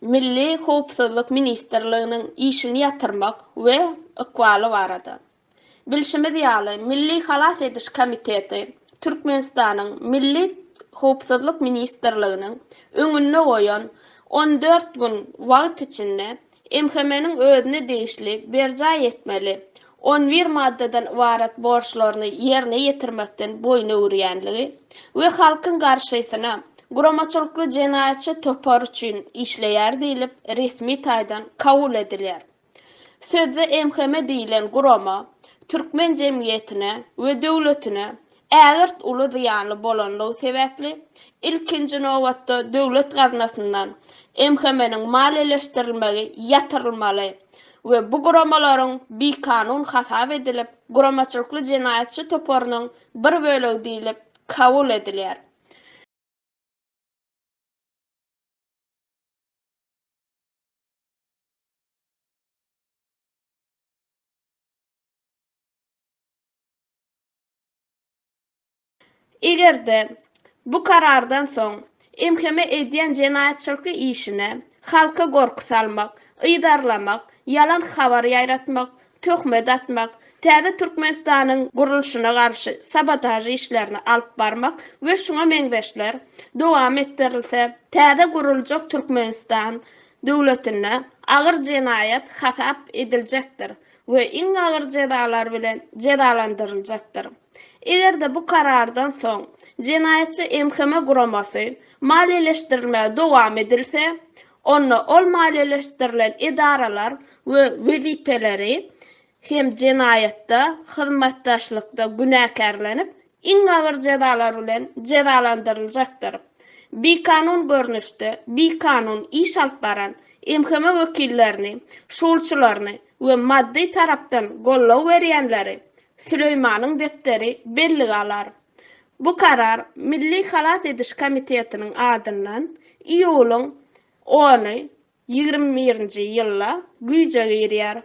Milli Howpsuzlyk Ministerliginiň işini ýatyrmak we ykbaly barada. Bilşimiz ýaly Milli Halas ediş komiteti Türkmenistanyň Milli Howpsuzlyk Ministerliginiň öňüne goýan 14 gün wagt içinde MHM-niň özüne degişli berja etmeli 11 maddeden ibaret borçlaryny ýerine ýetirmekden boyun öwürýänligi we halkyň garşysyna guramaçylykly jenaýatçy topar üçin işleýär diýilip resmi taýdan kabul edilýär. Sözde MHM diýilen gurama Türkmen jemgyýetine we döwletine ägirt uly ziýanly bolanlygy sebäpli ilkinji nowatda döwlet gaznasyndan MHM-niň maliýeleşdirilmegi ýatyrylmaly we bu guramalaryň bikanun hasap edilip guramaçylykly jenaýatçy toparynyň bir bölegi diýilip kabul edilýär. Egerde bu karardan soň MHM edýän jenaýatçylyk işine halka gorku salmak, ýydarlamak, ýalan habar ýaýratmak, töhmet atmak, täze Türkmenistanyň gurulşyna garşy sabotaj işlerini alyp barmak we şuňa meňzeşler dowam etdirilse, täze guruljak Türkmenistan döwletine agyr jenaýat hasap ediljekdir we iň agyr jezalar bilen jezalandyryljakdyr. Egerde bu karardan soň jenaýatçy MHM guramasy maliýeleşdirilmege dowam edilse, onda ol maliýeleşdirilen idaralar we wezipeleri hem jenaýatda, hyzmatdaşlykda günäkärlenip, iň agyr jezalar bilen jezalandyryljakdyr. Bikanun görnüşde, bikanun iş alyp baran MHM wekillerini, şulçylaryny we maddi tarapdan gollaw berýänleri Süleýmanyň depderi belli galar. Bu karar Milli Halas ediş komitetiniň adyndan iýulyň 10-y 2021-nji ýylda güýje girýär.